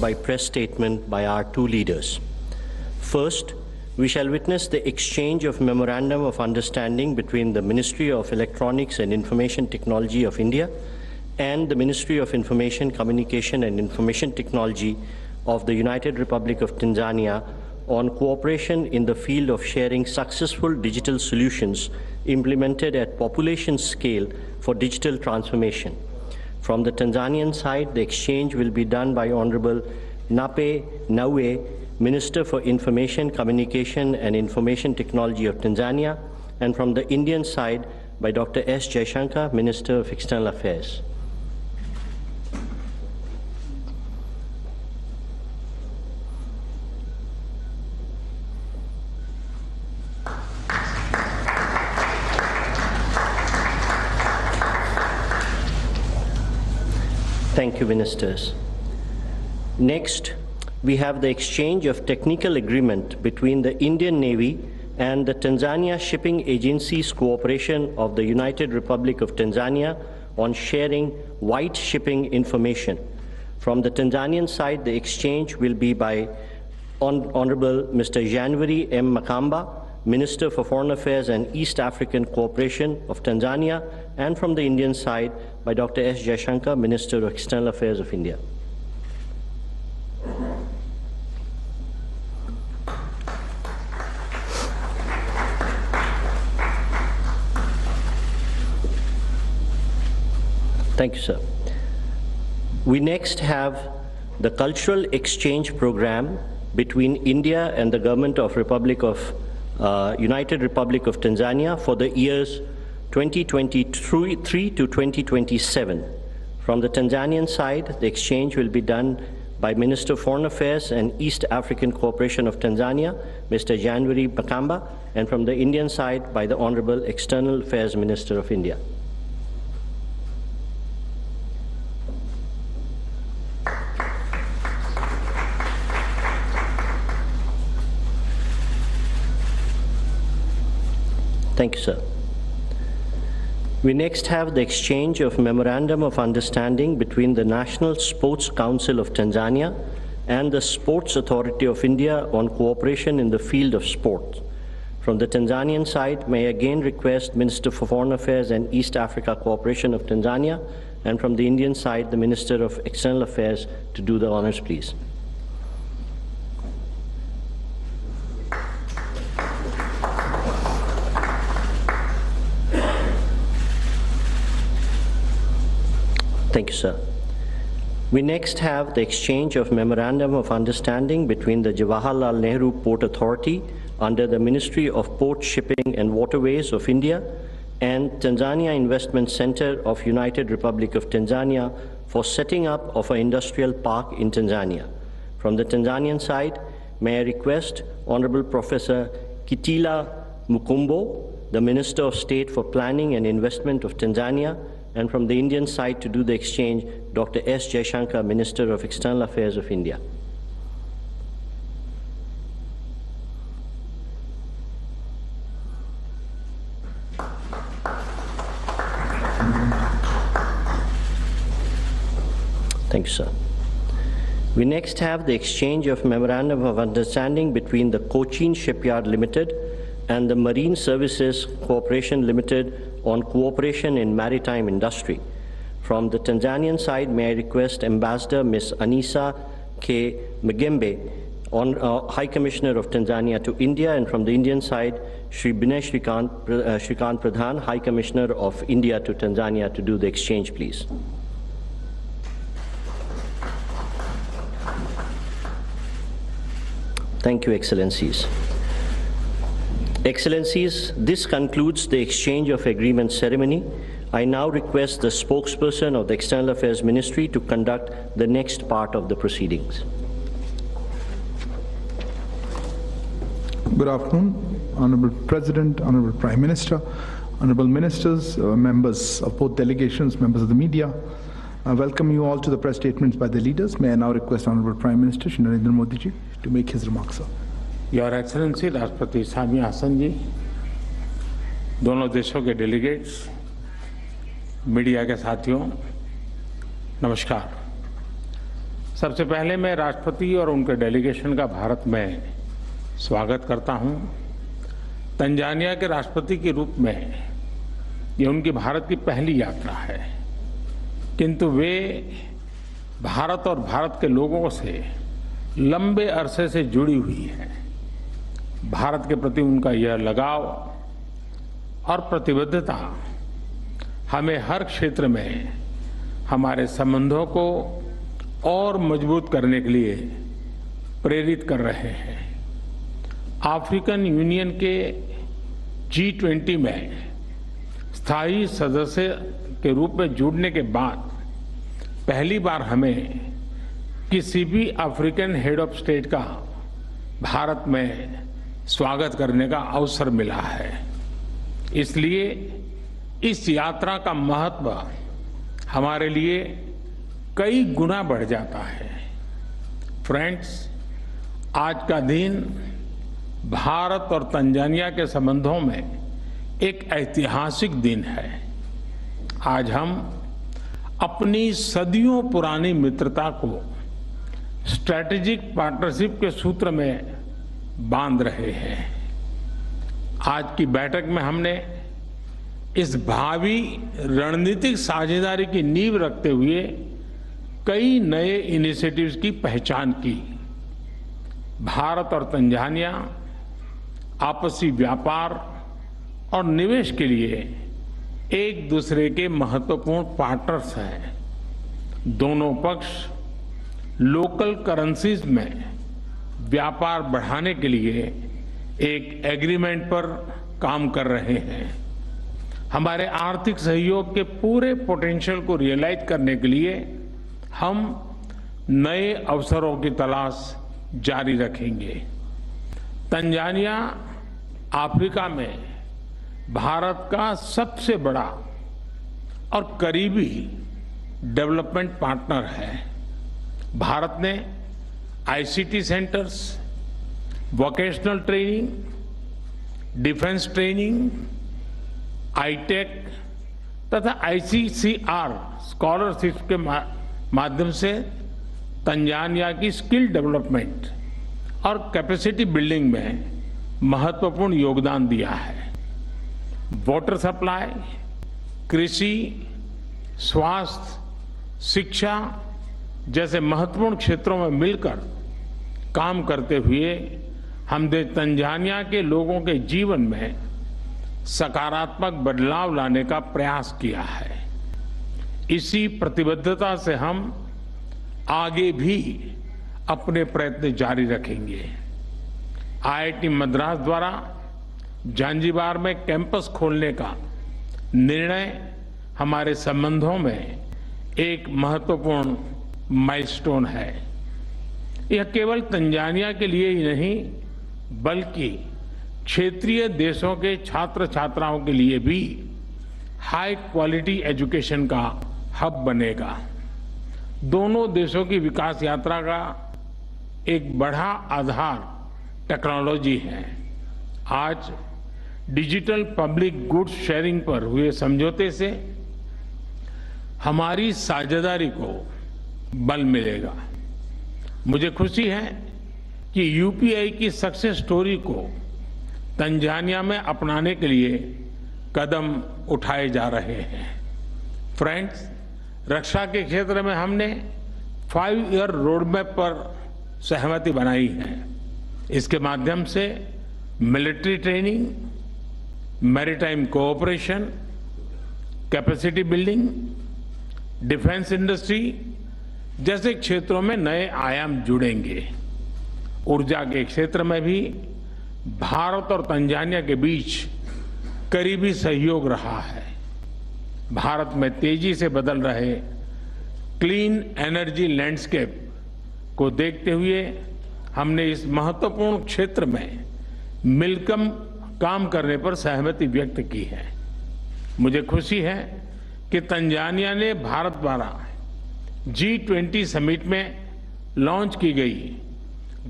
by press statement by our two leaders. First, we shall witness the exchange of Memorandum of Understanding between the Ministry of Electronics and Information Technology of India and the Ministry of Information, Communication and Information Technology of the United Republic of Tanzania on cooperation in the field of sharing successful digital solutions implemented at population scale for digital transformation. From the Tanzanian side, the exchange will be done by Honorable Nape Nnauye, Minister for Information, Communication and Information Technology of Tanzania, and from the Indian side by Dr. S. Jaishankar, Minister of External Affairs. Thank you, Ministers. Next, we have the exchange of technical agreement between the Indian Navy and the Tanzania Shipping Agency's cooperation of the United Republic of Tanzania on sharing white shipping information. From the Tanzanian side, the exchange will be by Honorable Mr. January M. Makamba, Minister for Foreign Affairs and East African Cooperation of Tanzania, and from the Indian side by Dr. S. Jaishankar, Minister of External Affairs of India. Thank you, sir. We next have the cultural exchange program between India and the government of United Republic of Tanzania for the years 2023 to 2027. From the Tanzanian side, the exchange will be done by Minister of Foreign Affairs and East African Cooperation of Tanzania, Mr. January Makamba, and from the Indian side by the Honorable External Affairs Minister of India. Thank you, sir. We next have the exchange of Memorandum of Understanding between the National Sports Council of Tanzania and the Sports Authority of India on cooperation in the field of sport. From the Tanzanian side, may I again request Minister for Foreign Affairs and East Africa Cooperation of Tanzania, and from the Indian side, the Minister of External Affairs to do the honors, please. Thank you, sir. We next have the exchange of Memorandum of Understanding between the Jawaharlal Nehru Port Authority under the Ministry of Port, Shipping and Waterways of India and Tanzania Investment Center of United Republic of Tanzania for setting up of an industrial park in Tanzania. From the Tanzanian side, may I request Honorable Professor Kitila Mukumbo, the Minister of State for Planning and Investment of Tanzania, and from the Indian side to do the exchange, Dr. S. Jaishankar, Minister of External Affairs of India. Thank you, sir. We next have the exchange of Memorandum of Understanding between the Cochin Shipyard Limited and the Marine Services Corporation Limited on cooperation in maritime industry. From the Tanzanian side, may I request Ambassador Ms. Anisa K. Magembe, High Commissioner of Tanzania to India, and from the Indian side, Shri Binay Shrikant Pradhan, High Commissioner of India to Tanzania to do the exchange, please. Thank you, Excellencies. Excellencies, this concludes the exchange of agreement ceremony. I now request the spokesperson of the External Affairs Ministry to conduct the next part of the proceedings. Good afternoon, Honorable President, Honorable Prime Minister, Honorable Ministers, members of both delegations, members of the media. I welcome you all to the press statements by the leaders. May I now request Honorable Prime Minister Shri Narendra Modi ji to make his remarks, sir. Your Excellency राष्ट्रपति samia Hasan जी, दोनों देशों के delegates, media के साथियों, नमस्कार। सबसे पहले मैं राष्ट्रपति और उनके डेलीगेशन का भारत में स्वागत करता हूं। तंजानिया के राष्ट्रपति के रूप में ये उनकी भारत की पहली यात्रा है, किंतु वे भारत और भारत के लोगों से लंबे अरसे से जुड़ी हुई हैं। भारत के प्रति उनका यह लगाव और प्रतिबद्धता हमें हर क्षेत्र में हमारे संबंधों को और मजबूत करने के लिए प्रेरित कर रहे हैं। अफ्रीकन यूनियन के G20 में स्थायी सदस्य के रूप में जुड़ने के बाद पहली बार हमें किसी भी अफ्रीकन हेड ऑफ स्टेट का भारत में स्वागत करने का अवसर मिला है। इसलिए इस यात्रा का महत्व हमारे लिए कई गुना बढ़ जाता है। फ्रेंड्स, आज का दिन भारत और तंजानिया के संबंधों में एक ऐतिहासिक दिन है। आज हम अपनी सदियों पुरानी मित्रता को स्ट्रैटेजिक पार्टनरशिप के सूत्र में बांध रहे हैं। आज की बैठक में हमने इस भावी रणनीतिक साझेदारी की नींव रखते हुए कई नए इनिशिएटिव्स की पहचान की। भारत और तंजानिया आपसी व्यापार और निवेश के लिए एक दूसरे के महत्वपूर्ण पार्टनर्स हैं। दोनों पक्ष लोकल करेंसीज में व्यापार बढ़ाने के लिए एक एग्रीमेंट पर काम कर रहे हैं। हमारे आर्थिक सहयोग के पूरे पोटेंशियल को रियलाइज करने के लिए हम नए अवसरों की तलाश जारी रखेंगे। तंजानिया अफ्रीका में भारत का सबसे बड़ा और करीबी डेवलपमेंट पार्टनर है। भारत ने ICT centres, vocational training, defence training, ITEC तथा ICCR स्कॉलरशिप के माध्यम से तंजानिया की स्किल डेवलपमेंट और कैपेसिटी बिल्डिंग में महत्वपूर्ण योगदान दिया है। वाटर सप्लाई, कृषि, स्वास्थ्य, शिक्षा जैसे महत्वपूर्ण क्षेत्रों में मिलकर काम करते हुए हमने तंजानिया के लोगों के जीवन में सकारात्मक बदलाव लाने का प्रयास किया है। इसी प्रतिबद्धता से हम आगे भी अपने प्रयत्न जारी रखेंगे। IIT मद्रास द्वारा जांजिबार में कैंपस खोलने का निर्णय हमारे संबंधों में एक महत्वपूर्ण माइलस्टोन है। यह केवल तंजानिया के लिए ही नहीं, बल्कि क्षेत्रीय देशों के छात्र छात्राओं के लिए भी हाई क्वालिटी एजुकेशन का हब बनेगा। दोनों देशों की विकास यात्रा का एक बड़ा आधार टेक्नोलॉजी है। आज डिजिटल पब्लिक गुड्स शेयरिंग पर हुए समझौते से हमारी साझेदारी को बल मिलेगा। मुझे खुशी है कि UPI की सक्सेस स्टोरी को तंजानिया में अपनाने के लिए कदम उठाए जा रहे हैं। फ्रेंड्स, रक्षा के क्षेत्र में हमने 5-year रोडमैप पर सहमति बनाई है। इसके माध्यम से military training, maritime cooperation, capacity building, defence industry जैसे क्षेत्रों में नए आयाम जुड़ेंगे। ऊर्जा के क्षेत्र में भी भारत और तंजानिया के बीच करीबी सहयोग रहा है। भारत में तेजी से बदल रहे क्लीन एनर्जी लैंडस्केप को देखते हुए हमने इस महत्वपूर्ण क्षेत्र में मिलकर काम करने पर सहमति व्यक्त की है। मुझे खुशी है कि तंजानिया ने भारत द्वारा G20 समिट में लॉन्च की गई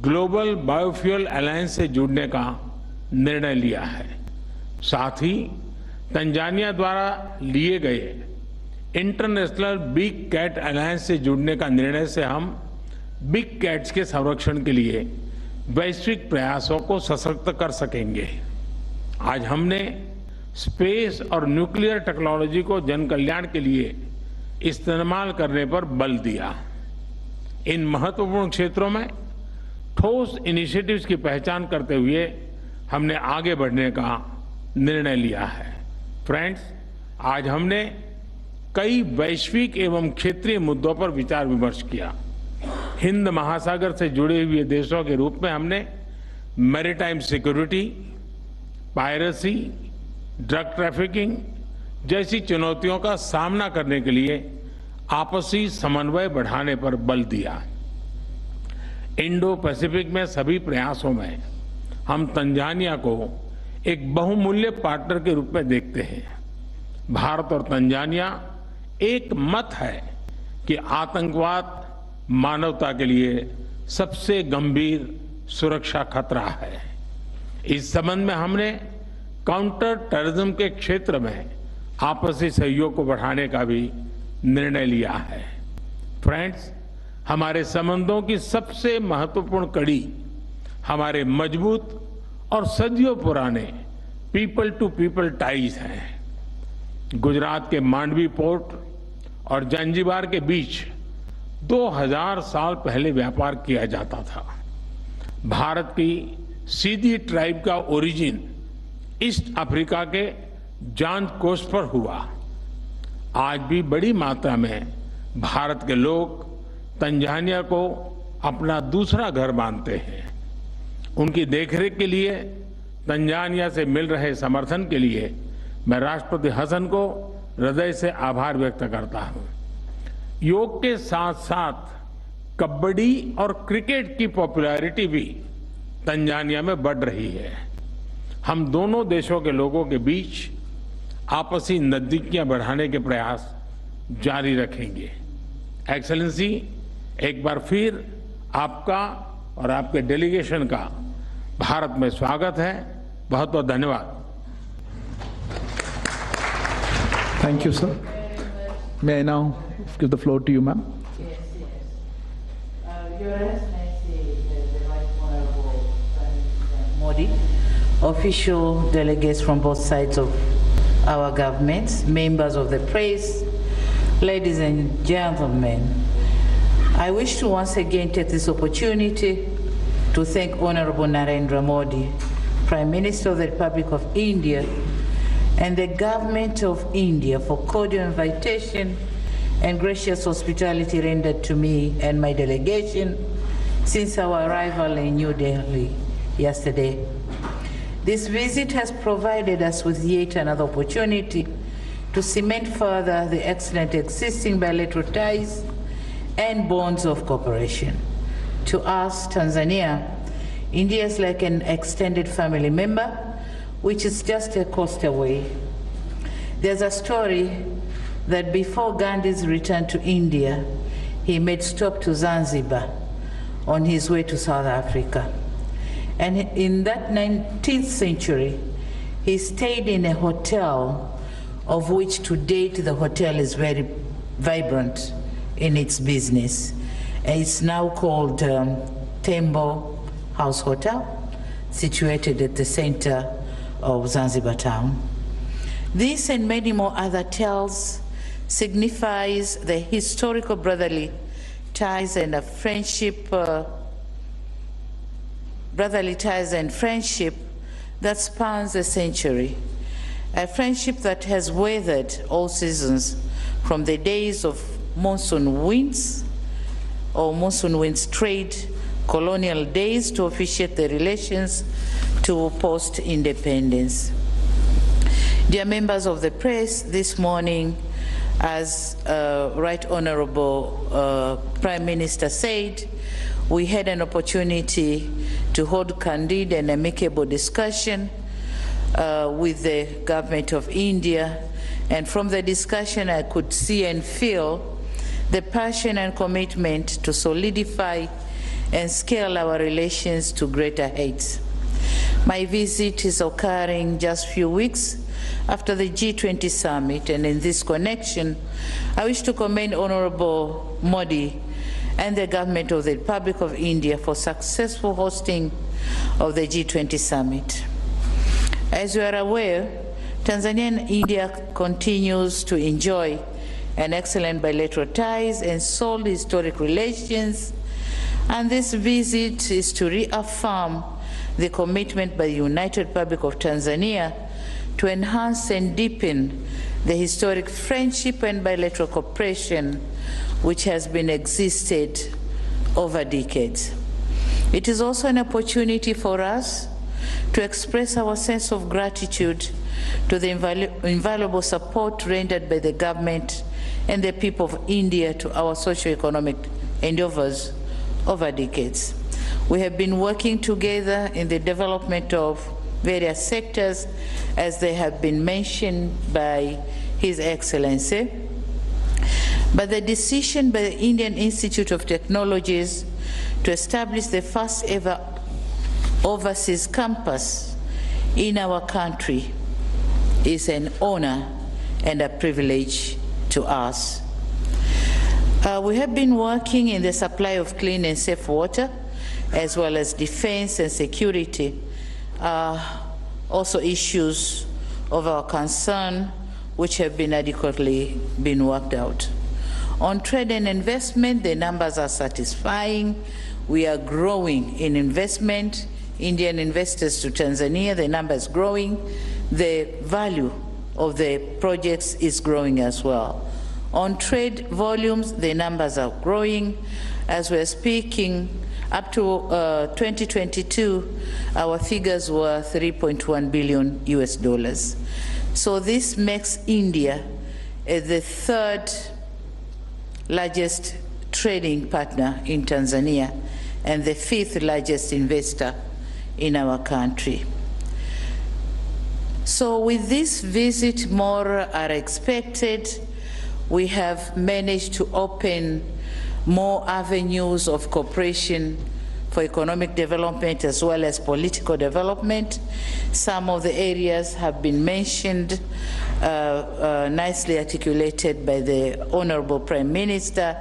ग्लोबल बायोफ्यूल अलायंस से जुड़ने का निर्णय लिया है। साथ ही तंजानिया द्वारा लिए गए इंटरनेशनल बिग कैट अलायंस से जुड़ने का निर्णय से हम बिग कैट्स के संरक्षण के लिए वैश्विक प्रयासों को सशक्त कर सकेंगे। आज हमने स्पेस और न्यूक्लियर टेक्नोलॉजी को जन कल्याण के लिए इस्तेमाल करने पर बल दिया। इन महत्वपूर्ण क्षेत्रों में ठोस इनिशिएटिव्स की पहचान करते हुए हमने आगे बढ़ने का निर्णय लिया है। फ्रेंड्स, आज हमने कई वैश्विक एवं क्षेत्रीय मुद्दों पर विचार विमर्श किया। हिंद महासागर से जुड़े हुए देशों के रूप में हमने maritime security, piracy, drug trafficking जैसी चुनौतियों का सामना करने के लिए आपसी समन्वय बढ़ाने पर बल दिया। इंडो पैसिफिक में सभी प्रयासों में हम तंजानिया को एक बहुमूल्य पार्टनर के रूप में देखते हैं। भारत और तंजानिया एक मत है कि आतंकवाद मानवता के लिए सबसे गंभीर सुरक्षा खतरा है। इस संबंध में हमने काउंटर टेररिज्म के क्षेत्र में आपसी सहयोग को बढ़ाने का भी निर्णय लिया है। फ्रेंड्स, हमारे संबंधों की सबसे महत्वपूर्ण कड़ी हमारे मजबूत और सदियों पुराने पीपल टू पीपल टाइज हैं। गुजरात के मांडवी पोर्ट और जंजीबार के बीच 2000 साल पहले व्यापार किया जाता था। भारत की सीधी ट्राइब का ओरिजिन ईस्ट अफ्रीका के जांज कोस्ट पर हुआ। आज भी बड़ी मात्रा में भारत के लोग तंजानिया को अपना दूसरा घर मानते हैं। उनकी देखरेख के लिए तंजानिया से मिल रहे समर्थन के लिए मैं राष्ट्रपति हसन को हृदय से आभार व्यक्त करता हूं। योग के साथ साथ कबड्डी और क्रिकेट की पॉपुलैरिटी भी तंजानिया में बढ़ रही है। हम दोनों देशों के लोगों के बीच आपसी नजदीकियां बढ़ाने के प्रयास जारी रखेंगे। एक्सेलेंसी, एक बार फिर आपका और आपके डेलीगेशन का भारत में स्वागत है। बहुत बहुत धन्यवाद। Thank you, sir. May I now give the floor to you, ma'am? Yes, yes. Your Excellency, the Right Honorable President Modi, official delegates from both sides of our governments, members of the press, ladies and gentlemen, I wish to once again take this opportunity to thank Honorable Narendra Modi, Prime Minister of the Republic of India, and the Government of India for cordial invitation and gracious hospitality rendered to me and my delegation since our arrival in New Delhi yesterday. This visit has provided us with yet another opportunity to cement further the excellent existing bilateral ties and bonds of cooperation. To us, Tanzania, India is like an extended family member, which is just a coast away. There's a story that before Gandhi's return to India, he made stop to Zanzibar on his way to South Africa. And in that 19th century, he stayed in a hotel of which to date the hotel is very vibrant in its business. And it's now called Tembo House Hotel, situated at the center of Zanzibar town. This and many more other tales signifies the historical brotherly ties and a friendship, that spans a century. A friendship that has weathered all seasons, from the days of monsoon winds or monsoon winds trade, colonial days to officiate the relations to post-independence. Dear members of the press, this morning, as Right Honorable Prime Minister said, we had an opportunity to hold candid and amicable discussion with the government of India, and from the discussion I could see and feel the passion and commitment to solidify and scale our relations to greater heights. My visit is occurring just a few weeks after the G20 summit, and in this connection, I wish to commend Honorable Modi and the government of the Republic of India for successful hosting of the G20 summit. As you are aware, Tanzania and India continues to enjoy an excellent bilateral ties and solid historic relations, and this visit is to reaffirm the commitment by the United Republic of Tanzania to enhance and deepen the historic friendship and bilateral cooperation which has been existed over decades. It is also an opportunity for us to express our sense of gratitude to the invaluable support rendered by the government and the people of India to our socio-economic endeavors over decades. We have been working together in the development of various sectors, as they have been mentioned by His Excellency. But the decision by the Indian Institute of Technologies to establish the first ever overseas campus in our country is an honor and a privilege to us. We have been working in the supply of clean and safe water, as well as defense and security, also issues of our concern which have been adequately been worked out. On trade and investment, the numbers are satisfying. We are growing in investment. Indian investors to Tanzania, the number is growing. The value of the projects is growing as well. On trade volumes, the numbers are growing. As we're speaking, up to 2022, our figures were $3.1 billion US. So this makes India the third largest trading partner in Tanzania and the fifth largest investor in our country. So with this visit, more are expected. We have managed to open more avenues of cooperation for economic development as well as political development. Some of the areas have been mentioned, nicely articulated by the Honorable Prime Minister,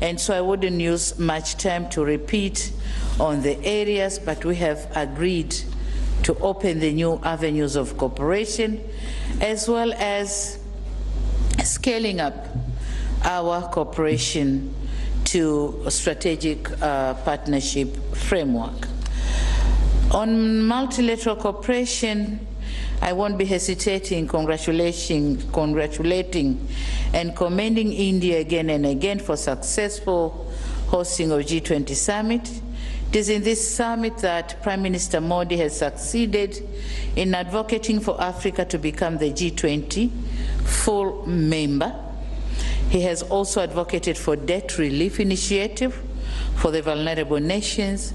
and so I wouldn't use much time to repeat on the areas, but we have agreed to open the new avenues of cooperation, as well as scaling up our cooperation to a strategic partnership framework. On multilateral cooperation, I won't be hesitating congratulating and commending India again and again for successful hosting of G20 summit. It is in this summit that Prime Minister Modi has succeeded in advocating for Africa to become the G20 full member. He has also advocated for debt relief initiative for the vulnerable nations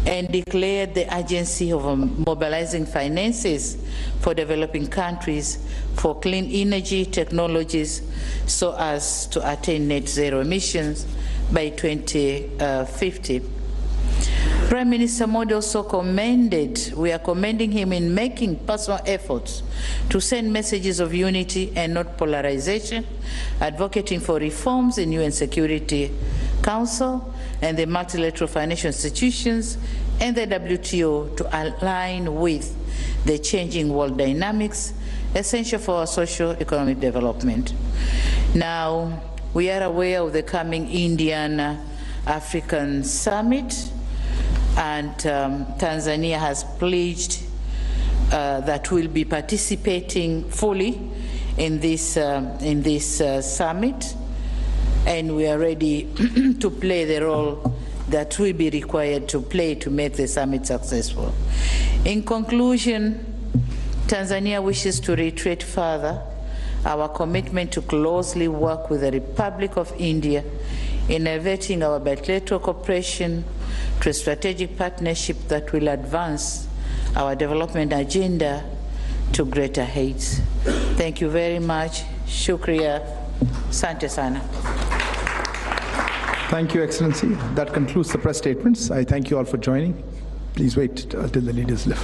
and declared the urgency of mobilizing finances for developing countries for clean energy technologies so as to attain net zero emissions by 2050. Prime Minister Modi also we are commending him in making personal efforts to send messages of unity and not polarization, advocating for reforms in UN Security Council and the multilateral financial institutions and the WTO to align with the changing world dynamics, essential for our socio-economic development. Now, we are aware of the coming Indian African Summit, and Tanzania has pledged that we'll be participating fully in this summit, and we are ready to play the role that will be required to play to make the summit successful. In conclusion, Tanzania wishes to reiterate further our commitment to closely work with the Republic of India in elevating our bilateral cooperation to a strategic partnership that will advance our development agenda to greater heights. Thank you very much. Shukriya. Asante sana. Thank you, Excellency. That concludes the press statements. I thank you all for joining. Please wait until the leaders leave.